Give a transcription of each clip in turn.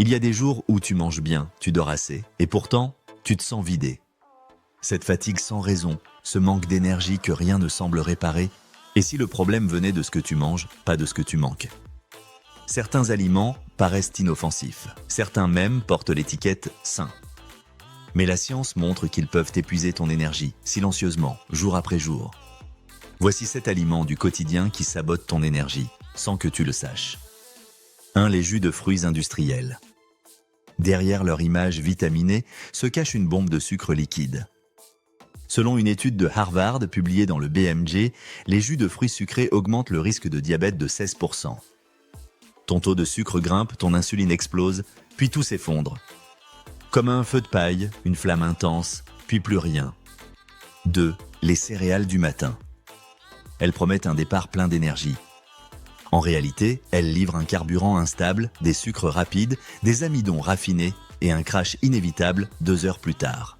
Il y a des jours où tu manges bien, tu dors assez, et pourtant, tu te sens vidé. Cette fatigue sans raison, ce manque d'énergie que rien ne semble réparer, et si le problème venait de ce que tu manges, pas de ce que tu manques. Certains aliments paraissent inoffensifs, certains même portent l'étiquette « sain ». Mais la science montre qu'ils peuvent épuiser ton énergie, silencieusement, jour après jour. Voici 7 aliments du quotidien qui sabotent ton énergie, sans que tu le saches. 1. Les jus de fruits industriels. Derrière leur image vitaminée se cache une bombe de sucre liquide. Selon une étude de Harvard publiée dans le BMJ, les jus de fruits sucrés augmentent le risque de diabète de 16%. Ton taux de sucre grimpe, ton insuline explose, puis tout s'effondre. Comme un feu de paille, une flamme intense, puis plus rien. 2. Les céréales du matin. Elles promettent un départ plein d'énergie. En réalité, elles livrent un carburant instable, des sucres rapides, des amidons raffinés et un crash inévitable 2 heures plus tard.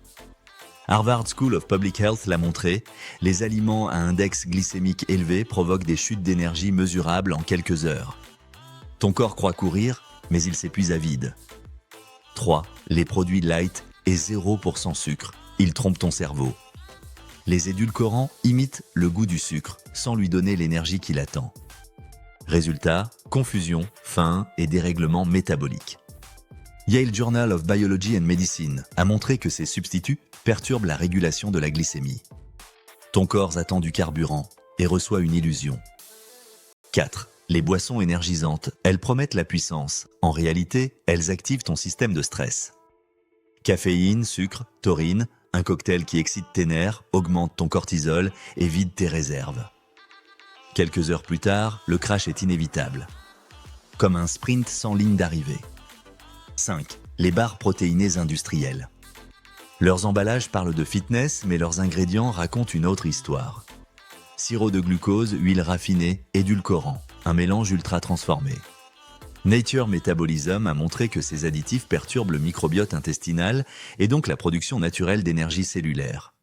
Harvard School of Public Health l'a montré, les aliments à index glycémique élevé provoquent des chutes d'énergie mesurables en quelques heures. Ton corps croit courir, mais il s'épuise à vide. 3. Les produits light et 0% sucre. Ils trompent ton cerveau. Les édulcorants imitent le goût du sucre, sans lui donner l'énergie qu'il attend. Résultat, confusion, faim et dérèglement métabolique. Yale Journal of Biology and Medicine a montré que ces substituts perturbent la régulation de la glycémie. Ton corps attend du carburant et reçoit une illusion. 4. Les boissons énergisantes, elles promettent la puissance. En réalité, elles activent ton système de stress. Caféine, sucre, taurine, un cocktail qui excite tes nerfs, augmente ton cortisol et vide tes réserves. Quelques heures plus tard, le crash est inévitable. Comme un sprint sans ligne d'arrivée. 5. Les barres protéinées industrielles. Leurs emballages parlent de fitness, mais leurs ingrédients racontent une autre histoire. Sirop de glucose, huile raffinée, édulcorant, un mélange ultra transformé. Nature Metabolism a montré que ces additifs perturbent le microbiote intestinal et donc la production naturelle d'énergie cellulaire.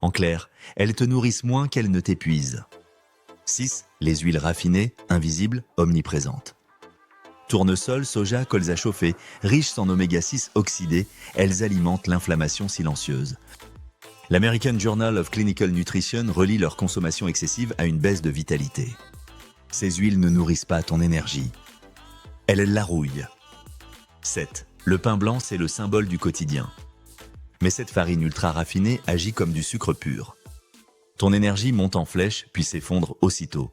En clair, elles te nourrissent moins qu'elles ne t'épuisent. 6. Les huiles raffinées, invisibles, omniprésentes. Tournesol, soja, colza chauffé, riches en oméga 6 oxydés, elles alimentent l'inflammation silencieuse. L'American Journal of Clinical Nutrition relie leur consommation excessive à une baisse de vitalité. Ces huiles ne nourrissent pas ton énergie. Elles la rouillent. 7. Le pain blanc, c'est le symbole du quotidien. Mais cette farine ultra raffinée agit comme du sucre pur. Ton énergie monte en flèche puis s'effondre aussitôt.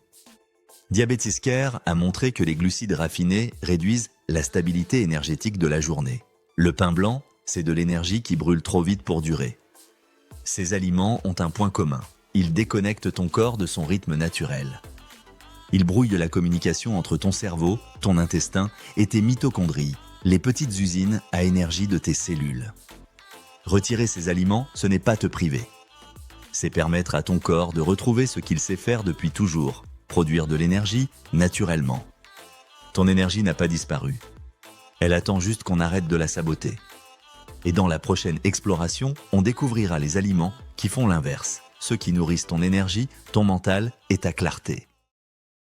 Diabetes Care a montré que les glucides raffinés réduisent la stabilité énergétique de la journée. Le pain blanc, c'est de l'énergie qui brûle trop vite pour durer. Ces aliments ont un point commun. Ils déconnectent ton corps de son rythme naturel. Ils brouillent la communication entre ton cerveau, ton intestin et tes mitochondries, les petites usines à énergie de tes cellules. Retirer ces aliments, ce n'est pas te priver. C'est permettre à ton corps de retrouver ce qu'il sait faire depuis toujours, produire de l'énergie naturellement. Ton énergie n'a pas disparu. Elle attend juste qu'on arrête de la saboter. Et dans la prochaine exploration, on découvrira les aliments qui font l'inverse, ceux qui nourrissent ton énergie, ton mental et ta clarté.